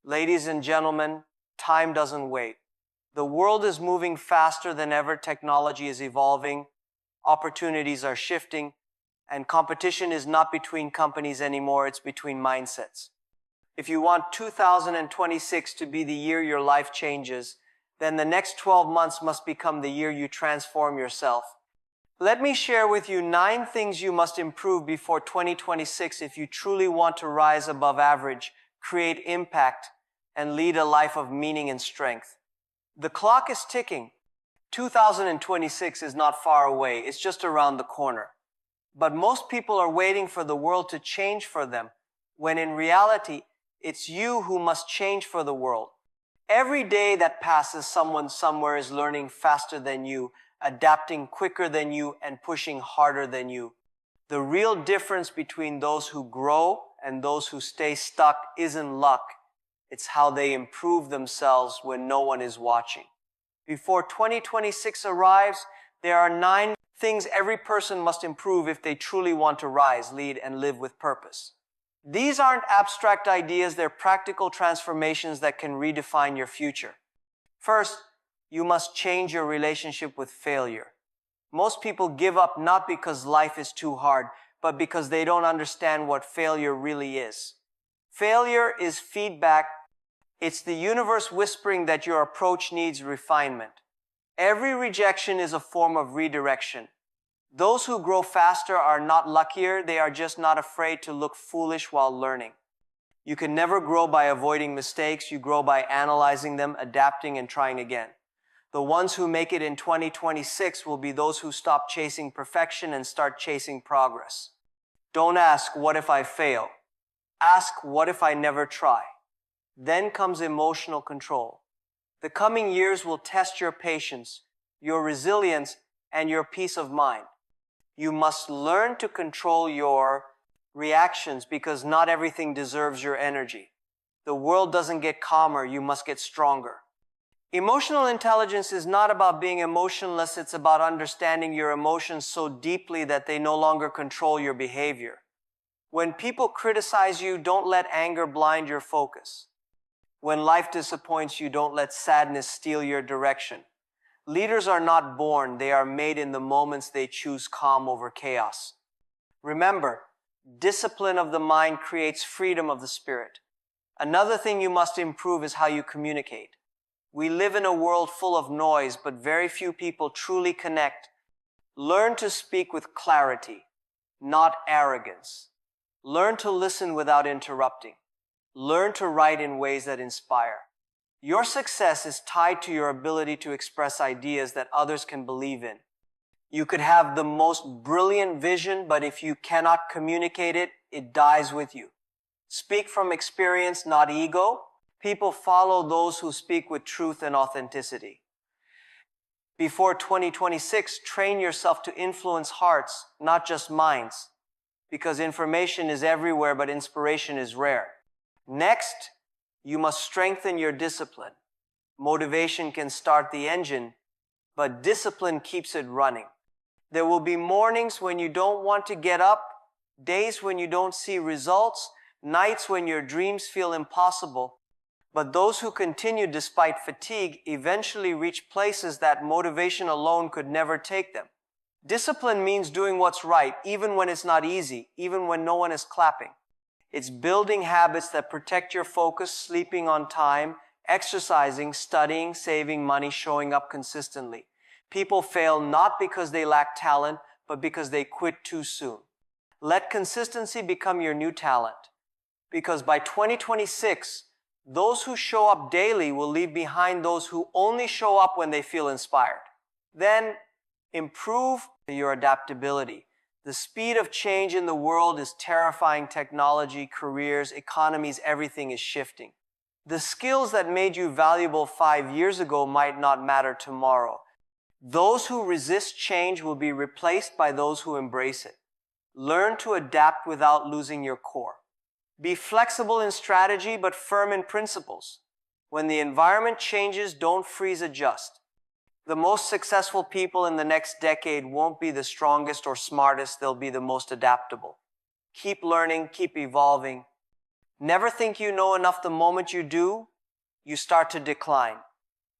Ladies and gentlemen, time doesn't wait. The world is moving faster than ever. Technology is evolving, opportunities are shifting, and competition is not between companies anymore, it's between mindsets. If you want 2026 to be the year your life changes, then the next 12 months must become the year you transform yourself. Let me share with you 9 things you must improve before 2026 if you truly want to rise above average, create impact, and lead a life of meaning and strength. The clock is ticking. 2026 is not far away, it's just around the corner. But most people are waiting for the world to change for them, when in reality, it's you who must change for the world. Every day that passes, someone somewhere is learning faster than you, adapting quicker than you, and pushing harder than you. The real difference between those who grow and those who stay stuck isn't luck. It's how they improve themselves when no one is watching. Before 2026 arrives, there are 9 things every person must improve if they truly want to rise, lead, and live with purpose. These aren't abstract ideas, they're practical transformations that can redefine your future. First, you must change your relationship with failure. Most people give up not because life is too hard, but because they don't understand what failure really is. Failure is feedback. It's the universe whispering that your approach needs refinement. Every rejection is a form of redirection. Those who grow faster are not luckier, they are just not afraid to look foolish while learning. You can never grow by avoiding mistakes, you grow by analyzing them, adapting, and trying again. The ones who make it in 2026 will be those who stop chasing perfection and start chasing progress. Don't ask, what if I fail? Ask, what if I never try? Then comes emotional control. The coming years will test your patience, your resilience, and your peace of mind. You must learn to control your reactions because not everything deserves your energy. The world doesn't get calmer, you must get stronger. Emotional intelligence is not about being emotionless, it's about understanding your emotions so deeply that they no longer control your behavior. When people criticize you, don't let anger blind your focus. When life disappoints you, don't let sadness steal your direction. Leaders are not born, they are made in the moments they choose calm over chaos. Remember, discipline of the mind creates freedom of the spirit. Another thing you must improve is how you communicate. We live in a world full of noise, but very few people truly connect. Learn to speak with clarity, not arrogance. Learn to listen without interrupting. Learn to write in ways that inspire. Your success is tied to your ability to express ideas that others can believe in. You could have the most brilliant vision, but if you cannot communicate it, it dies with you. Speak from experience, not ego. People follow those who speak with truth and authenticity. Before 2026, train yourself to influence hearts, not just minds, because information is everywhere, but inspiration is rare. Next, you must strengthen your discipline. Motivation can start the engine, but discipline keeps it running. There will be mornings when you don't want to get up, days when you don't see results, nights when your dreams feel impossible. But those who continue despite fatigue eventually reach places that motivation alone could never take them. Discipline means doing what's right, even when it's not easy, even when no one is clapping. It's building habits that protect your focus, sleeping on time, exercising, studying, saving money, showing up consistently. People fail not because they lack talent, but because they quit too soon. Let consistency become your new talent. Because by 2026, those who show up daily will leave behind those who only show up when they feel inspired. Then, improve your adaptability. The speed of change in the world is terrifying. Technology, careers, economies, everything is shifting. The skills that made you valuable 5 years ago might not matter tomorrow. Those who resist change will be replaced by those who embrace it. Learn to adapt without losing your core. Be flexible in strategy but firm in principles. When the environment changes, don't freeze, adjust. The most successful people in the next decade won't be the strongest or smartest, they'll be the most adaptable. Keep learning, keep evolving. Never think you know enough. The moment you do, you start to decline.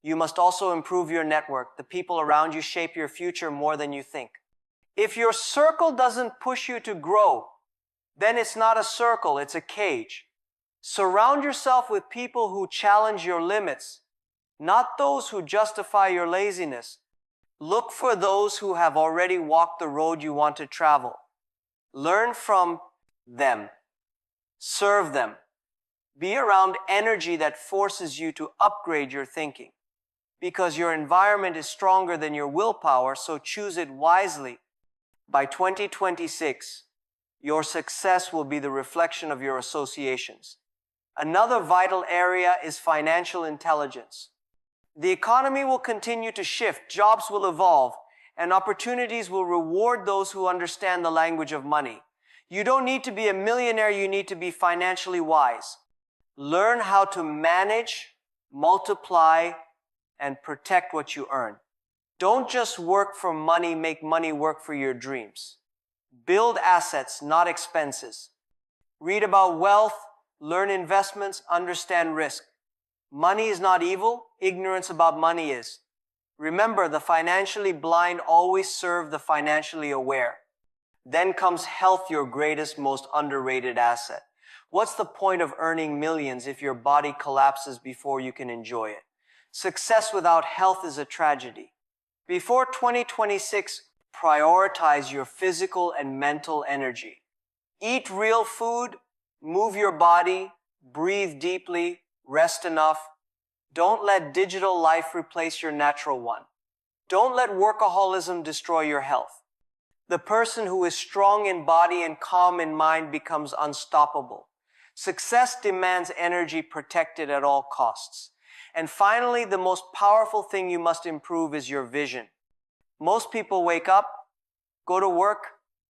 You must also improve your network. The people around you shape your future more than you think. If your circle doesn't push you to grow, then it's not a circle, it's a cage. Surround yourself with people who challenge your limits, not those who justify your laziness. Look for those who have already walked the road you want to travel. Learn from them. Serve them. Be around energy that forces you to upgrade your thinking. Because your environment is stronger than your willpower, so choose it wisely. By 2026, your success will be the reflection of your associations. Another vital area is financial intelligence. The economy will continue to shift, jobs will evolve, and opportunities will reward those who understand the language of money. You don't need to be a millionaire, you need to be financially wise. Learn how to manage, multiply, and protect what you earn. Don't just work for money, make money work for your dreams. Build assets, not expenses. Read about wealth, learn investments, understand risk. Money is not evil, ignorance about money is. Remember, the financially blind always serve the financially aware. Then comes health, your greatest, most underrated asset. What's the point of earning millions if your body collapses before you can enjoy it? Success without health is a tragedy. Before 2026, prioritize your physical and mental energy. Eat real food, move your body, breathe deeply, rest enough. Don't let digital life replace your natural one. Don't let workaholism destroy your health. The person who is strong in body and calm in mind becomes unstoppable. Success demands energy protected at all costs. And finally, the most powerful thing you must improve is your vision. Most people wake up, go to work,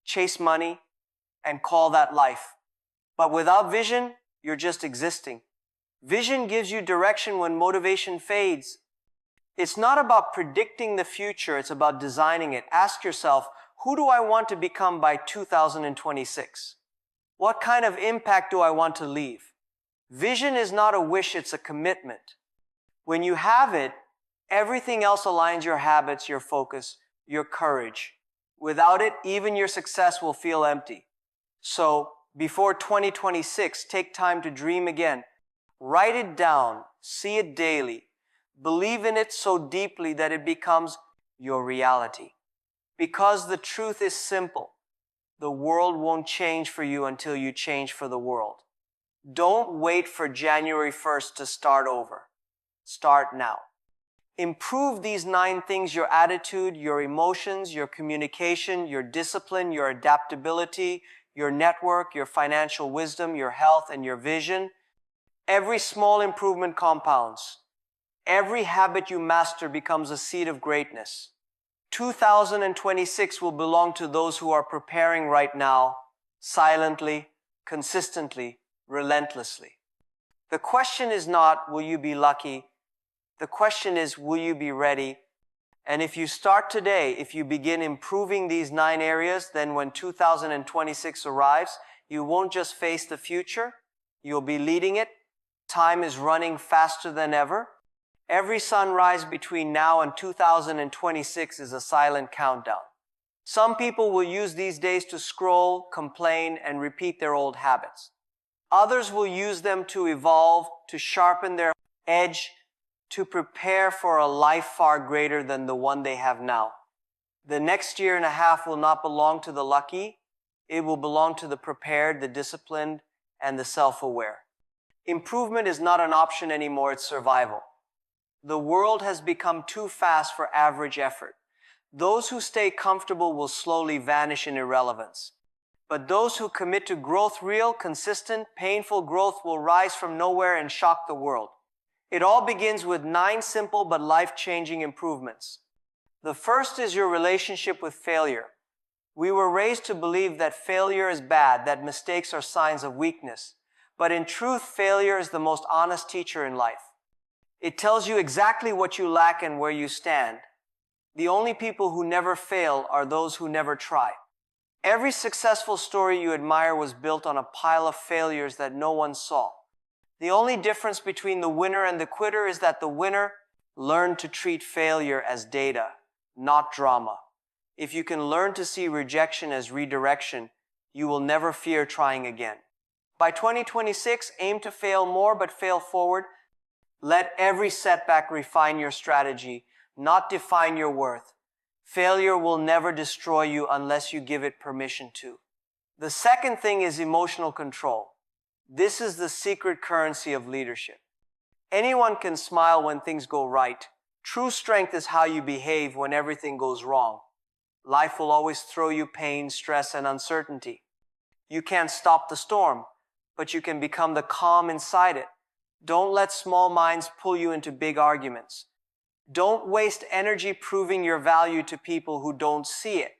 chase money, and call that life. But without vision, you're just existing. Vision gives you direction when motivation fades. It's not about predicting the future, it's about designing it. Ask yourself, who do I want to become by 2026? What kind of impact do I want to leave? Vision is not a wish, it's a commitment. When you have it, everything else aligns: your habits, your focus, your courage. Without it, even your success will feel empty. So, before 2026, take time to dream again. Write it down, see it daily. Believe in it so deeply that it becomes your reality. Because the truth is simple. The world won't change for you until you change for the world. Don't wait for January 1st to start over. Start now. Improve these 9 things: your attitude, your emotions, your communication, your discipline, your adaptability, your network, your financial wisdom, your health, and your vision. Every small improvement compounds. Every habit you master becomes a seed of greatness. 2026 will belong to those who are preparing right now, silently, consistently, relentlessly. The question is not, will you be lucky? The question is, will you be ready? And if you start today, if you begin improving these 9 areas, then when 2026 arrives, you won't just face the future, you'll be leading it. Time is running faster than ever. Every sunrise between now and 2026 is a silent countdown. Some people will use these days to scroll, complain, and repeat their old habits. Others will use them to evolve, to sharpen their edge, to prepare for a life far greater than the one they have now. The next year and a half will not belong to the lucky. It will belong to the prepared, the disciplined, and the self-aware. Improvement is not an option anymore, it's survival. The world has become too fast for average effort. Those who stay comfortable will slowly vanish in irrelevance. But those who commit to growth, real, consistent, painful growth, will rise from nowhere and shock the world. It all begins with 9 simple but life-changing improvements. The first is your relationship with failure. We were raised to believe that failure is bad, that mistakes are signs of weakness. But in truth, failure is the most honest teacher in life. It tells you exactly what you lack and where you stand. The only people who never fail are those who never try. Every successful story you admire was built on a pile of failures that no one saw. The only difference between the winner and the quitter is that the winner learned to treat failure as data, not drama. If you can learn to see rejection as redirection, you will never fear trying again. By 2026, aim to fail more but fail forward. Let every setback refine your strategy, not define your worth. Failure will never destroy you unless you give it permission to. The second thing is emotional control. This is the secret currency of leadership. Anyone can smile when things go right. True strength is how you behave when everything goes wrong. Life will always throw you pain, stress, and uncertainty. You can't stop the storm, but you can become the calm inside it. Don't let small minds pull you into big arguments. Don't waste energy proving your value to people who don't see it.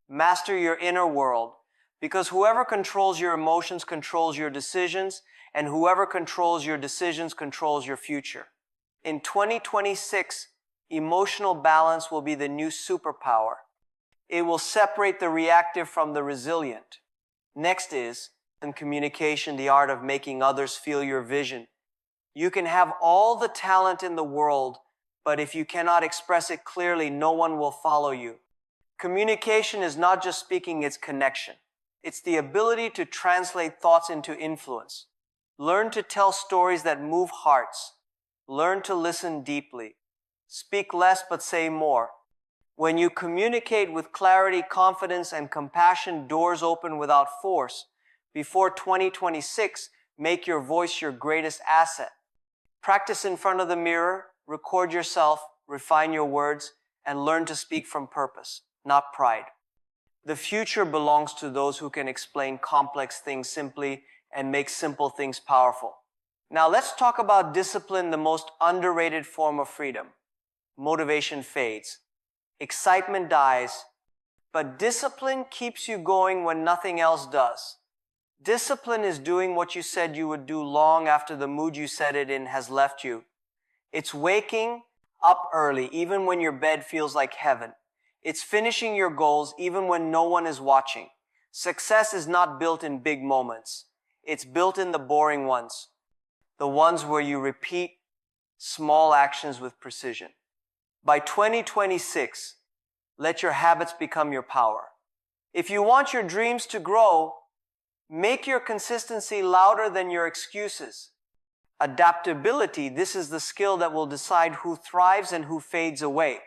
Master your inner world, because whoever controls your emotions controls your decisions, and whoever controls your decisions controls your future. In 2026, emotional balance will be the new superpower. It will separate the reactive from the resilient. Next is communication, the art of making others feel your vision. You can have all the talent in the world, but if you cannot express it clearly, no one will follow you. Communication is not just speaking, it's connection. It's the ability to translate thoughts into influence. Learn to tell stories that move hearts. Learn to listen deeply. Speak less but say more. When you communicate with clarity, confidence, and compassion, doors open without force. Before 2026, make your voice your greatest asset. Practice in front of the mirror, record yourself, refine your words, and learn to speak from purpose, not pride. The future belongs to those who can explain complex things simply and make simple things powerful. Now let's talk about discipline, the most underrated form of freedom. Motivation fades. Excitement dies. But discipline keeps you going when nothing else does. Discipline is doing what you said you would do long after the mood you set it in has left you. It's waking up early even when your bed feels like heaven. It's finishing your goals even when no one is watching. Success is not built in big moments. It's built in the boring ones. The ones where you repeat small actions with precision. By 2026, let your habits become your power. If you want your dreams to grow, make your consistency louder than your excuses. Adaptability, this is the skill that will decide who thrives and who fades away.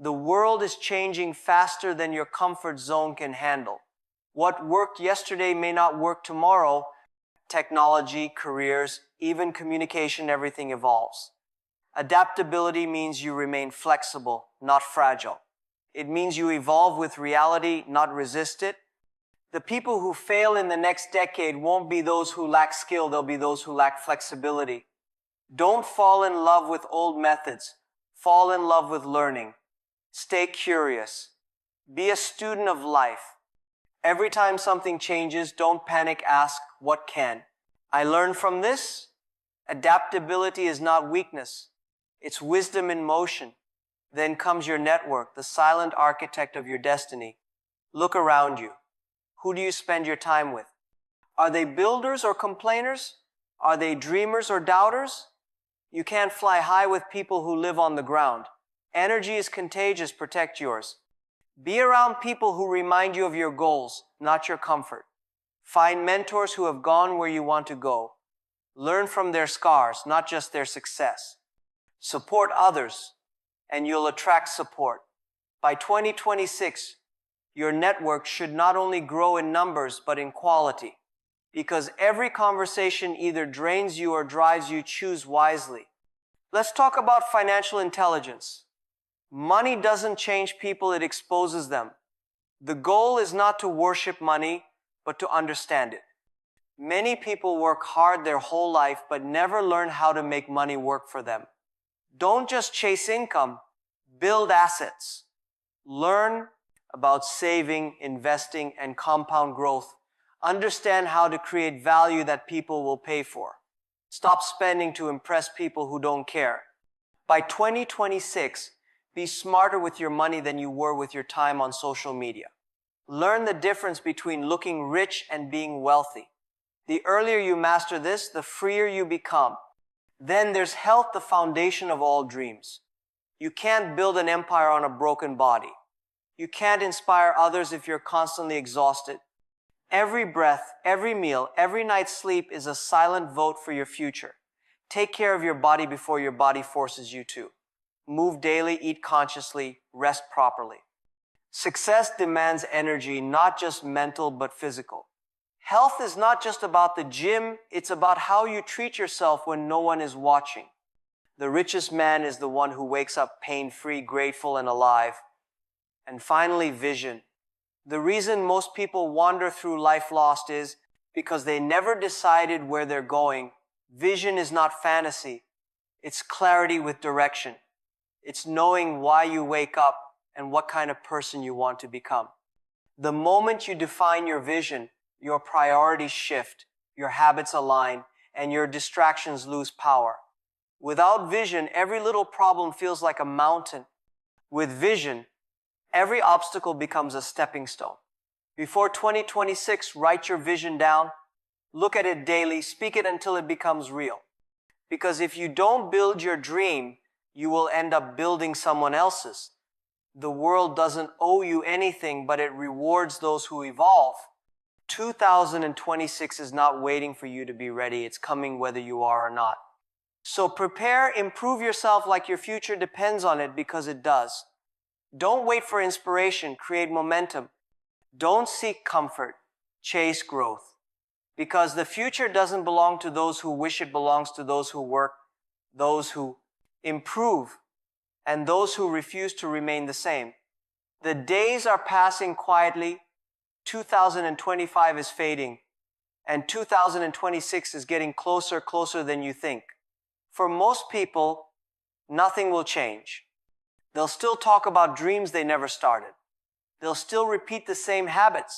The world is changing faster than your comfort zone can handle. What worked yesterday may not work tomorrow. Technology, careers, even communication, everything evolves. Adaptability means you remain flexible, not fragile. It means you evolve with reality, not resist it. The people who fail in the next decade won't be those who lack skill, they'll be those who lack flexibility. Don't fall in love with old methods. Fall in love with learning. Stay curious. Be a student of life. Every time something changes, don't panic, ask, what can I learn from this? Adaptability is not weakness. It's wisdom in motion. Then comes your network, the silent architect of your destiny. Look around you. Who do you spend your time with? Are they builders or complainers? Are they dreamers or doubters? You can't fly high with people who live on the ground. Energy is contagious, protect yours. Be around people who remind you of your goals, not your comfort. Find mentors who have gone where you want to go. Learn from their scars, not just their success. Support others, and you'll attract support. By 2026, your network should not only grow in numbers, but in quality. Because every conversation either drains you or drives you, choose wisely. Let's talk about financial intelligence. Money doesn't change people, it exposes them. The goal is not to worship money, but to understand it. Many people work hard their whole life, but never learn how to make money work for them. Don't just chase income, build assets. Learn about saving, investing, and compound growth. Understand how to create value that people will pay for. Stop spending to impress people who don't care. By 2026, be smarter with your money than you were with your time on social media. Learn the difference between looking rich and being wealthy. The earlier you master this, the freer you become. Then there's health, the foundation of all dreams. You can't build an empire on a broken body. You can't inspire others if you're constantly exhausted. Every breath, every meal, every night's sleep is a silent vote for your future. Take care of your body before your body forces you to. Move daily, eat consciously, rest properly. Success demands energy, not just mental but physical. Health is not just about the gym, it's about how you treat yourself when no one is watching. The richest man is the one who wakes up pain-free, grateful, and alive. And finally, vision. The reason most people wander through life lost is because they never decided where they're going. Vision is not fantasy. It's clarity with direction. It's knowing why you wake up and what kind of person you want to become. The moment you define your vision, your priorities shift, your habits align, and your distractions lose power. Without vision, every little problem feels like a mountain. With vision, every obstacle becomes a stepping stone. Before 2026, write your vision down, look at it daily, speak it until it becomes real. Because if you don't build your dream, you will end up building someone else's. The world doesn't owe you anything, but it rewards those who evolve. 2026 is not waiting for you to be ready. It's coming whether you are or not. So prepare, improve yourself like your future depends on it, because it does. Don't wait for inspiration, create momentum. Don't seek comfort, chase growth. Because the future doesn't belong to those who wish, it belongs to those who work, those who improve, and those who refuse to remain the same. The days are passing quietly. 2025 is fading, and 2026 is getting closer than you think. For most people, nothing will change. They'll still talk about dreams they never started. They'll still repeat the same habits.